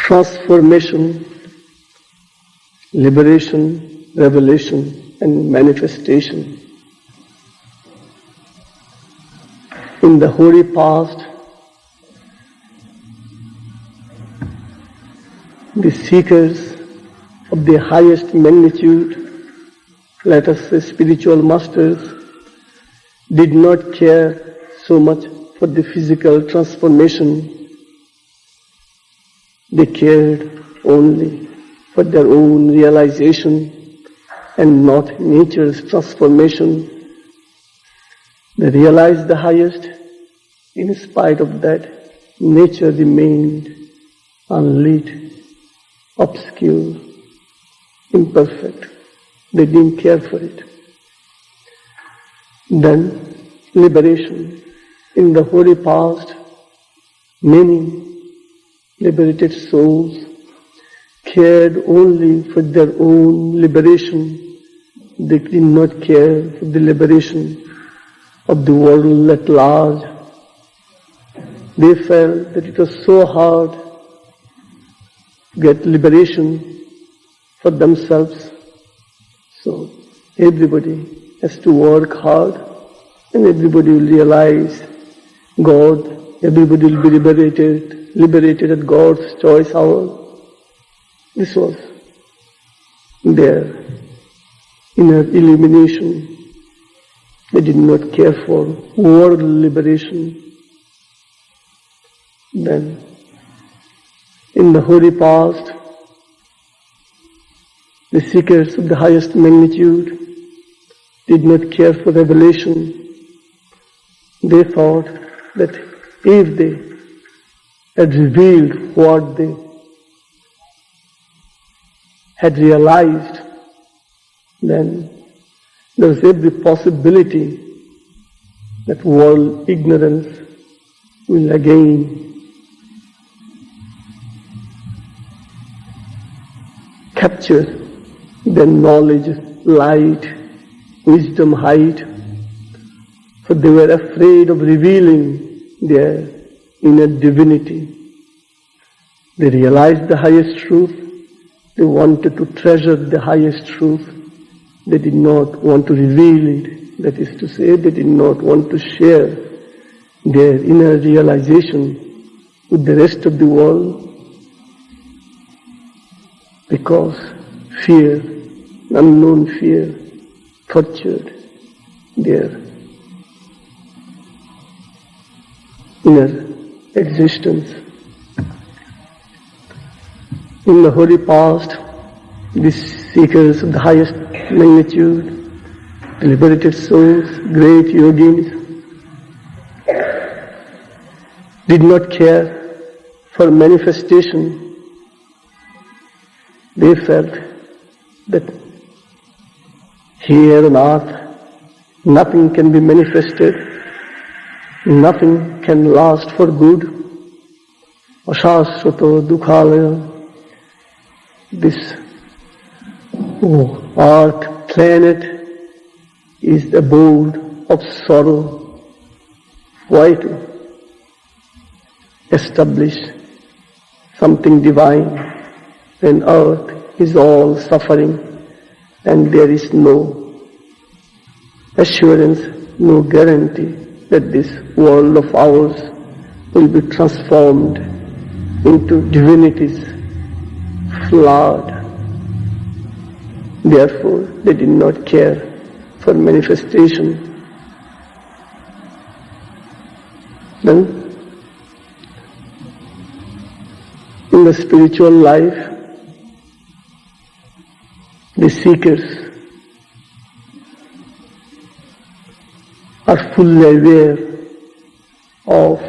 transformation, liberation, revelation, and manifestation. In the holy past, the seekers of the highest magnitude, let us say spiritual masters, did not care so much for the physical transformation. They cared only for their own realization and not nature's transformation. They realized the highest. In spite of that, nature remained unlit, obscure, imperfect. They didn't care for it. Then, liberation. In the holy past, many liberated souls cared only for their own liberation. They did not care for the liberation of the world at large. They felt that it was so hard to get liberation for themselves. So everybody has to work hard and everybody will realize God, everybody will be liberated at God's choice hour. This was their inner illumination. They did not care for world liberation. Then, in the holy past, the seekers of the highest magnitude did not care for revelation. They thought that if they had revealed what they had realized, then there was every possibility that world ignorance will again capture their knowledge, light, wisdom, height, for they were afraid of revealing their inner divinity. They realized the highest truth. They wanted to treasure the highest truth. They did not want to reveal it. That is to say, they did not want to share their inner realization with the rest of the world, because fear, unknown fear, tortured their inner existence. In the holy past, the seekers of the highest magnitude, the liberated souls, great yogis, did not care for manifestation. They felt that here on earth nothing can be manifested, nothing can last for good. Ashashvato dukhalaya. This earth planet is the abode of sorrow. Why to establish something divine when earth is all suffering and there is no assurance, no guarantee that this world of ours will be transformed into divinity's flood. Therefore, they did not care for manifestation. Then, in the spiritual life, the seekers are fully aware of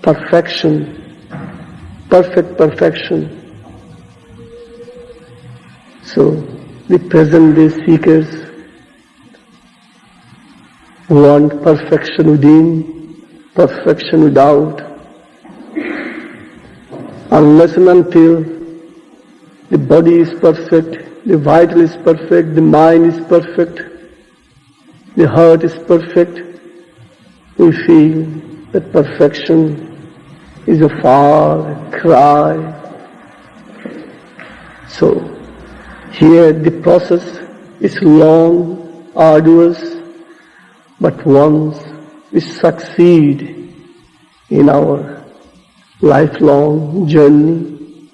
perfection, perfect perfection. So, the present-day seekers want perfection within, perfection without. Unless and until the body is perfect, the vital is perfect, the mind is perfect, the heart is perfect, we feel that perfection is a far cry So here the process is long, arduous, but once we succeed in our lifelong journey,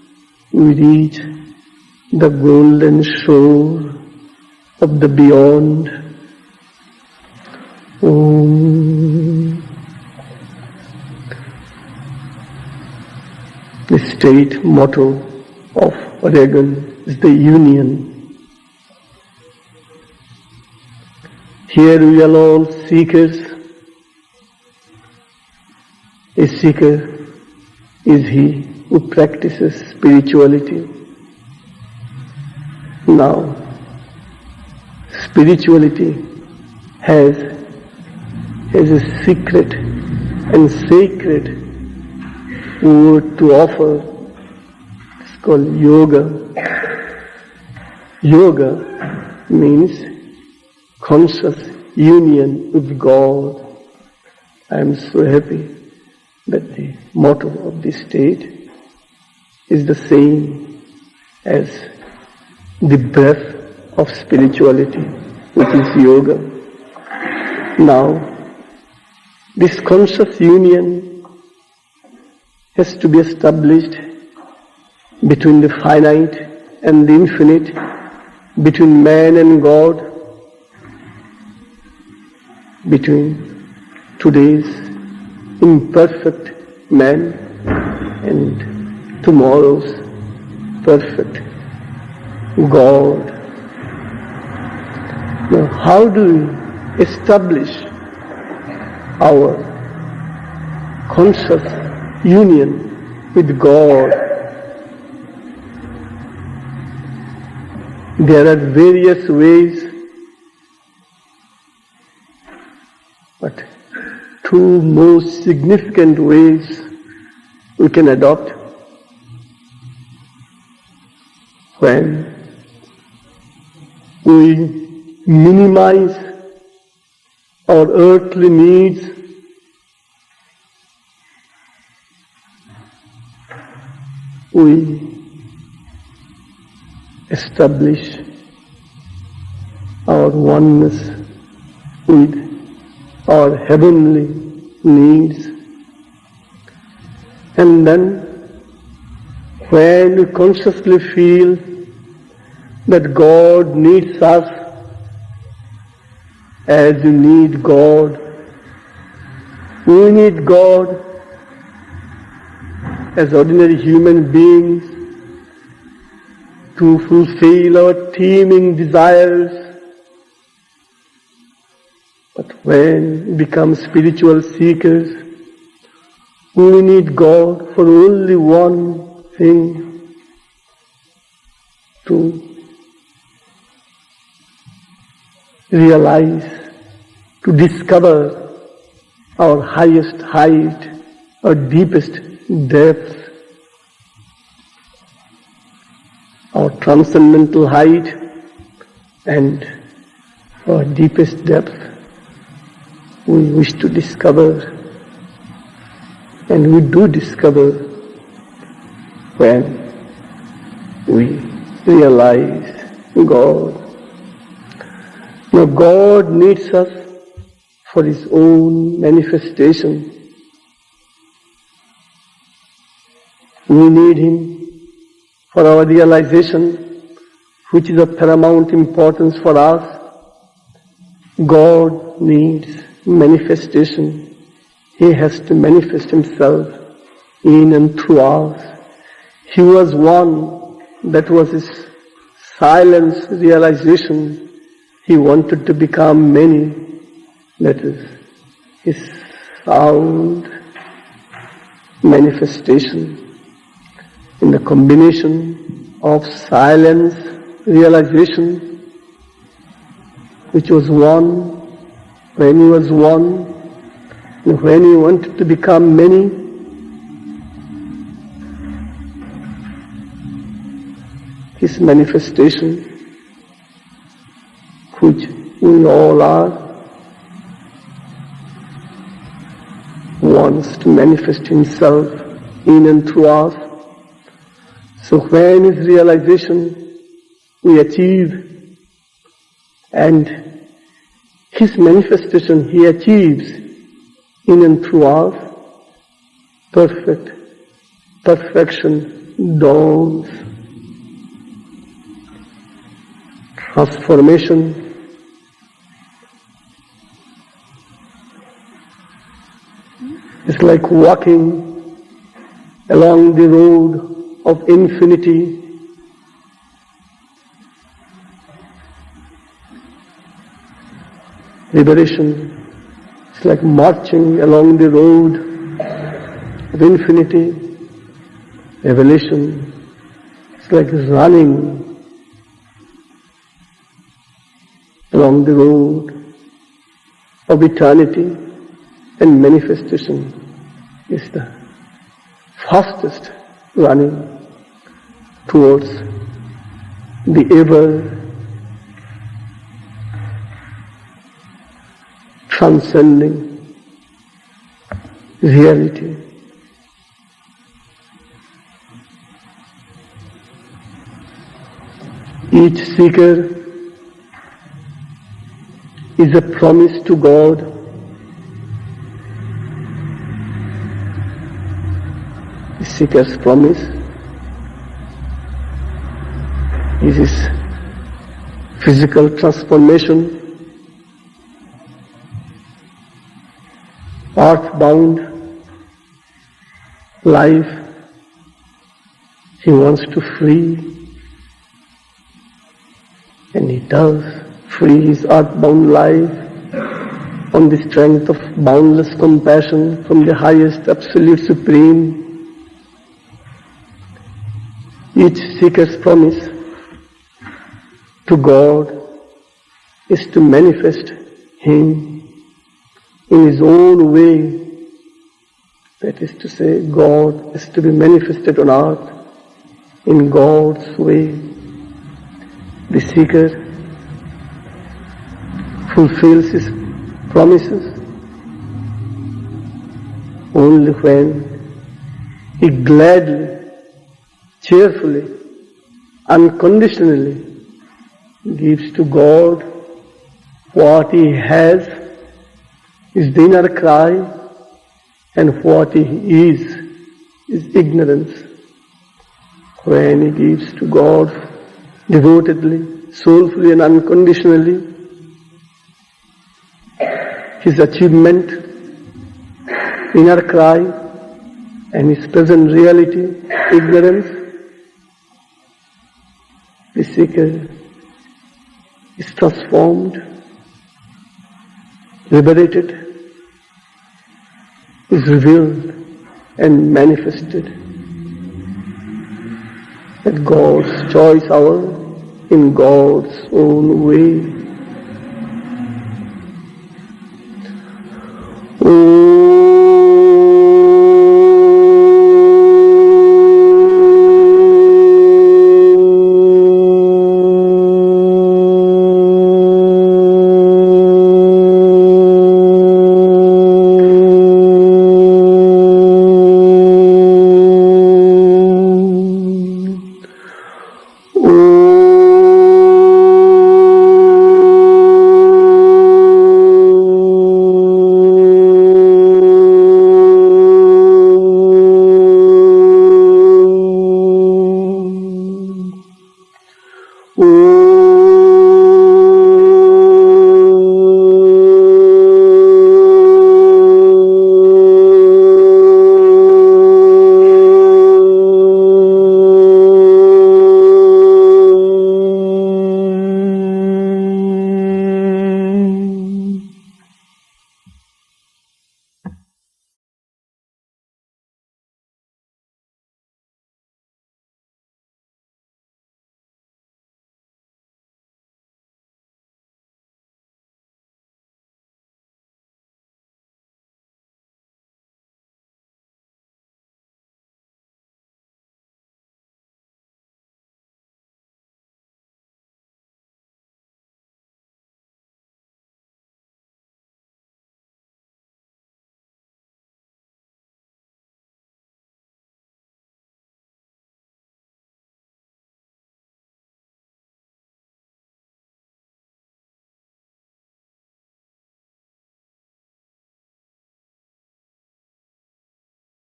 we reach the golden shore of the beyond. Om. The state motto of Oregon is the union. Here we are all seekers. A seeker is he who practices spirituality. Now, spirituality has a secret and sacred word to offer. It's called yoga. Yoga means conscious union with God. I am so happy that the motto of this state is the same as the breath of spirituality, which is yoga. Now, this conscious union has to be established between the finite and the infinite, between man and God, between today's imperfect man and tomorrow's perfect God. Now, how do we establish our conscious union with God? There are various ways, but two most significant ways we can adopt. When we minimize our earthly needs, we establish our oneness with our heavenly needs. And then, when we consciously feel that God needs us as we need God, we need God as ordinary human beings to fulfill our teeming desires. But when we become spiritual seekers, we need God for only one thing: to realize, to discover our highest height, our deepest depth, our transcendental height and our deepest depth. We wish to discover, and we do discover when we realize God. Now, God needs us for His own manifestation. We need Him for our realization, which is of paramount importance for us. God needs manifestation. He has to manifest Himself in and through us. He was one, that was His silence realization. He wanted to become many, that is His sound manifestation. In the combination of silence realization, which was one, when He was one, and when He wanted to become many, His manifestation, which we all are, wants to manifest Himself in and through us. So when His realization we achieve, and his manifestation he achieves in and through our perfection dawns. Transformation is like walking along the road of infinity. Liberation is like marching along the road of infinity. Revelation is like running along the road of eternity, and manifestation is the fastest running towards the ever transcending reality. Each seeker is a promise to God. The seeker's promise is his physical transformation, earthbound life he wants to free, and he does free his earthbound life on the strength of boundless compassion from the highest absolute supreme. Each seeker's promise to God is to manifest him in his own way. That is to say, God is to be manifested on earth in God's way. The seeker fulfills his promises only when he gladly, cheerfully, unconditionally gives to God what he has, his inner cry, and what he is ignorance. When he gives to God devotedly, soulfully and unconditionally, his achievement, inner cry, and his present reality, ignorance, the seeker is transformed, liberated, is revealed and manifested at God's choice hour in God's own way.